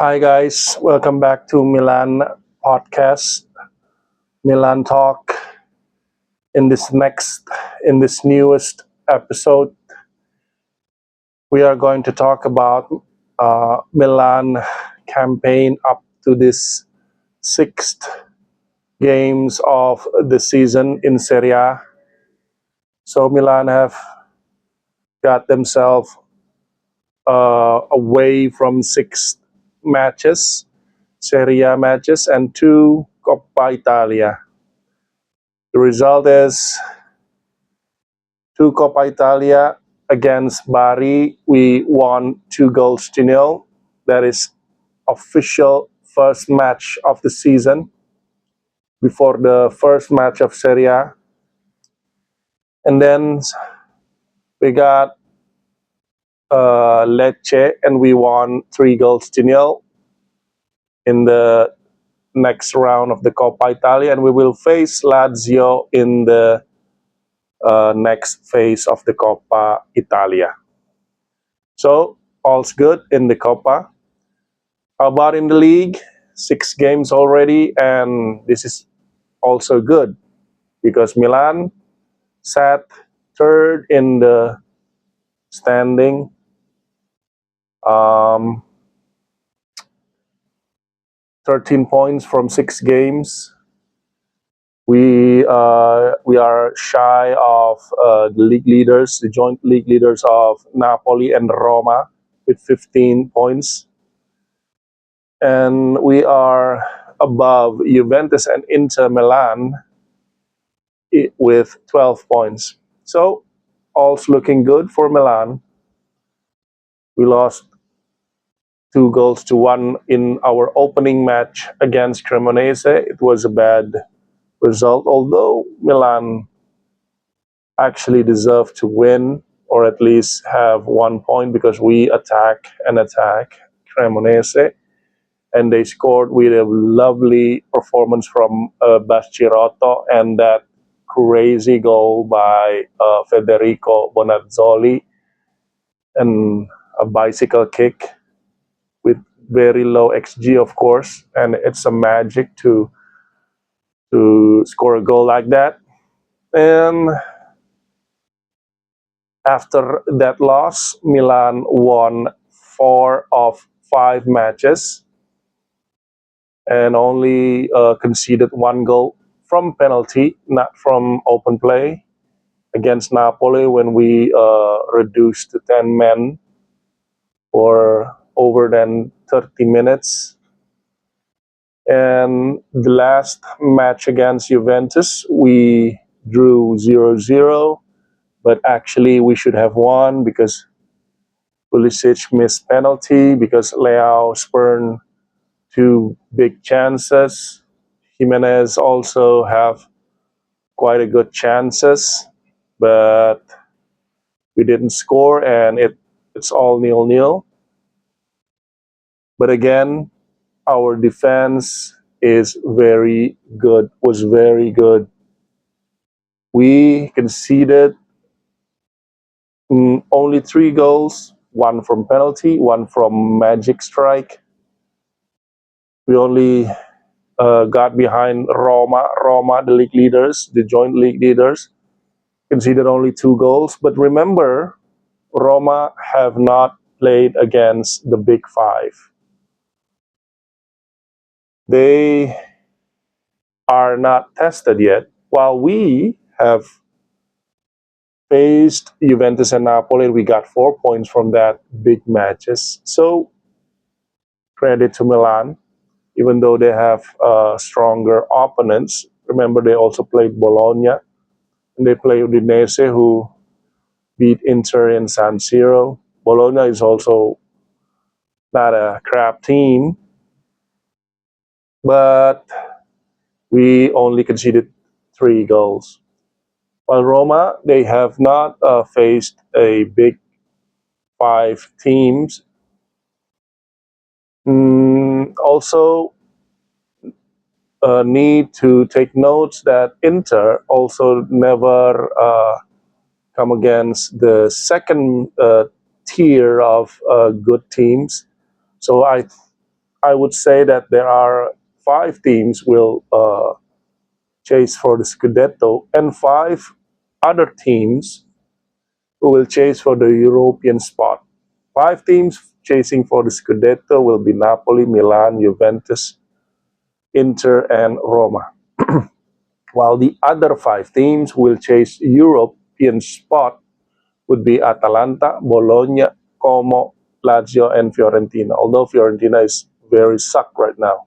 Hi guys, welcome back to Milan podcast, Milan Talk. In this newest episode, we are going to talk about Milan campaign up to this sixth games of the season in Serie. So Milan have got themselves away from six matches, Serie matches, and two Coppa Italia. The result is two Coppa Italia against Bari. We won 2-0. That is official first match of the season before the first match of Serie. And then we got Lecce and we won 3-0 in the next round of the Coppa Italia, and we will face Lazio in the next phase of the Coppa Italia. So all's good in the Coppa. How about in the league? 6 games already, and this is also good because Milan sat third in the standing. Um, 13 points from 6 games. We are shy of the league leaders, the joint league leaders of Napoli and Roma with 15 points. And we are above Juventus and Inter Milan with 12 points. So, all's looking good for Milan. We lost 2-1 in our opening match against Cremonese. It was a bad result, although Milan actually deserved to win or at least have 1 point because we attack Cremonese, and they scored with a lovely performance from Baschirotto and that crazy goal by Federico Bonazzoli and a bicycle kick with very low XG, of course, and it's a magic to score a goal like that. And after that loss, Milan won 4 of 5 matches and only conceded 1 goal from penalty, not from open play, against Napoli when we reduced to 10 men for over than 30 minutes. And the last match against Juventus, we drew 0-0, but actually we should have won because Pulisic missed penalty, because Leao spurned 2 big chances. Jimenez also have quite a good chances, but we didn't score, and it's all 0-0. But again, our defense is very good, was very good. We conceded only 3 goals, 1 from penalty, 1 from magic strike. We only got behind Roma. Roma, the league leaders, the joint league leaders, conceded only 2 goals. But remember, Roma have not played against the Big Five. They are not tested yet, while we have faced Juventus and Napoli. We got 4 points from that big matches. So credit to Milan, even though they have stronger opponents. Remember, they also played Bologna, and they played Udinese, who beat Inter in San Siro. Bologna is also not a crap team, but we only conceded 3 goals. While Roma, they have not faced a big 5 teams. Also, need to take notes that Inter also never come against the second tier of good teams. So I would say that there are 5 teams will chase for the Scudetto, and 5 other teams who will chase for the European spot. 5 teams chasing for the Scudetto will be Napoli, Milan, Juventus, Inter, and Roma. While the other 5 teams will chase European spot would be Atalanta, Bologna, Como, Lazio, and Fiorentina. Although Fiorentina is very suck right now,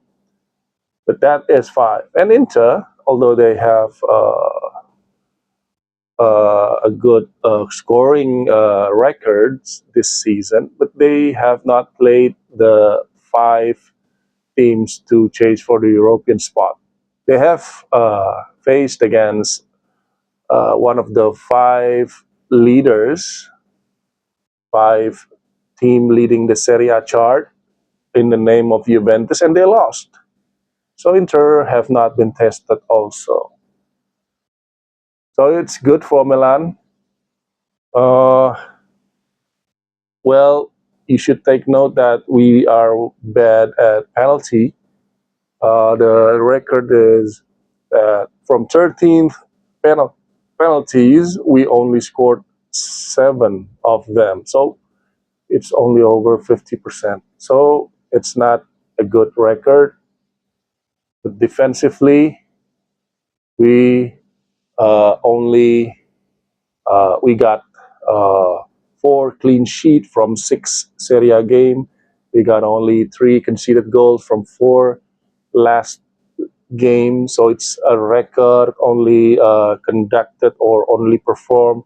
but that is 5. And Inter, although they have a good scoring records this season, but they have not played the 5 teams to chase for the European spot. They have faced against one of the 5 leaders, 5 team leading the Serie A chart in the name of Juventus, and they lost. So Inter have not been tested also. So it's good for Milan. Uh, well, you should take note that we are bad at penalty. The record is from 13th penalties, we only scored 7 of them. So it's only over 50%. So it's not a good record. But defensively, we only we got uh, 4 clean sheet from 6 Serie A game. We got only 3 conceded goals from 4 last game. So it's a record only conducted or only performed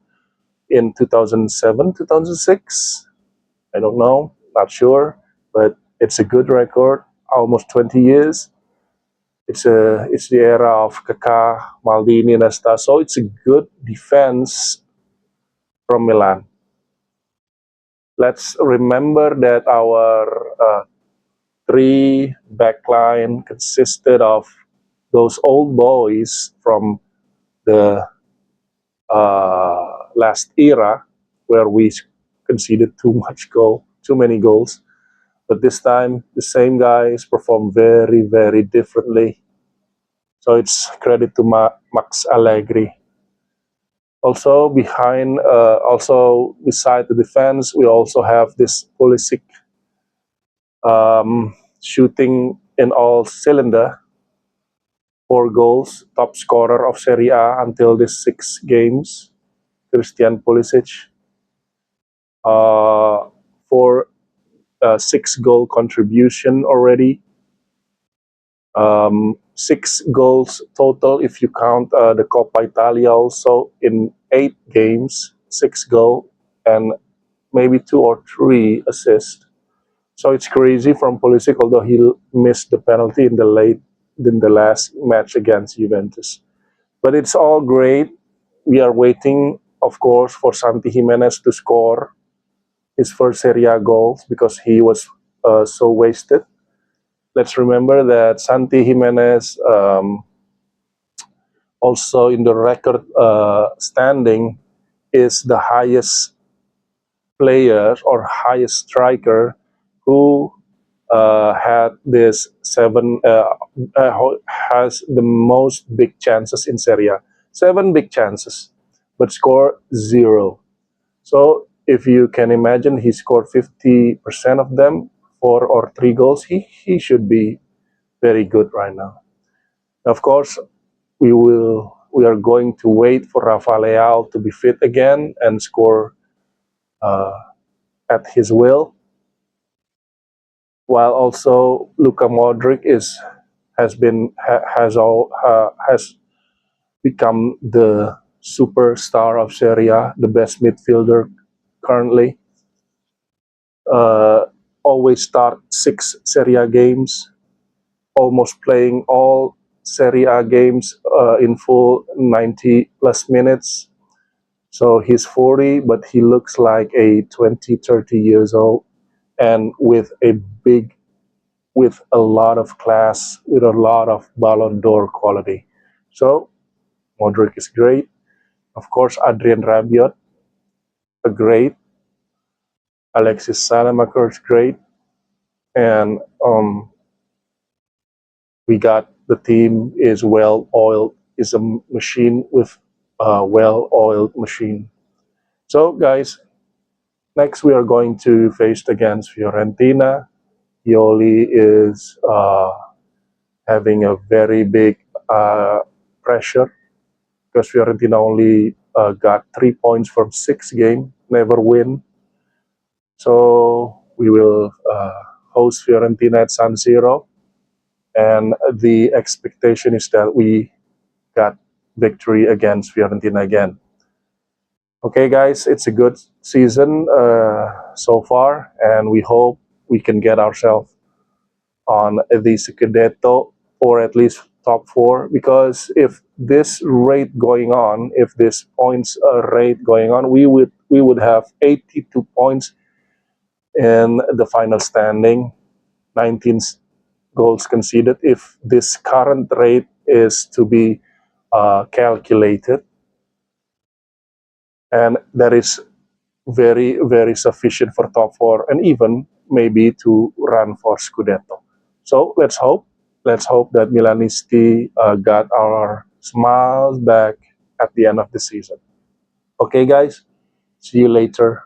in 2007, 2006. I don't know, not sure, but it's a good record. Almost 20 years. It's the era of Kaká, Maldini, Nesta. So it's a good defense from Milan. Let's remember that our 3 backline consisted of those old boys from the last era, where we conceded too many goals. But this time, the same guys perform very, very differently. So it's credit to Max Allegri. Also beside the defense, we also have this Pulisic shooting in all cylinder, 4 goals, top scorer of Serie A until these 6 games. Christian Pulisic, for 6 goal contribution already. 6 goals total if you count the Coppa Italia also in 8 games, 6 goal and maybe 2 or 3 assists. So it's crazy from Pulisic, although he missed the penalty in the last match against Juventus. But it's all great. We are waiting, of course, for Santi Jimenez to score his first Serie A goals because he was so wasted. Let's remember that Santi Jimenez also in the record standing is the highest player or highest striker who had this has the most big chances in Serie A. 7 big chances, but score 0. So if you can imagine, he scored 50% of them, 4 or 3 goals. He should be very good right now. Of course, we are going to wait for Rafa Leao to be fit again and score uh, at his will, while also Luka Modric has become the superstar of Serie A, the best midfielder currently. Uh, Always start 6 Serie A games, almost playing all Serie A games in full 90 plus minutes. So he's 40, but he looks like a 20, 30 years old, and with a lot of class, with a lot of Ballon d'Or quality. So Modric is great. Of course, Adrien Rabiot, a great. Alexis Salamaker is great. And we got the team is well oiled, is a machine with a well oiled machine. So guys, next we are going to face against Fiorentina. Pioli is having a very big pressure because Fiorentina only got 3 points from 6 games, never win. So we will host Fiorentina at San Siro, and the expectation is that we got victory against Fiorentina again. Okay, guys, it's a good season so far, and we hope we can get ourselves on the Scudetto or at least top four. Because if this rate going on, if this points rate going on, we would have 82 points in the final standing, 19 goals conceded. If this current rate is to be calculated, and that is very, very sufficient for top four and even maybe to run for Scudetto. So let's hope. Let's hope that Milanisti got our smiles back at the end of the season. Okay, guys. See you later.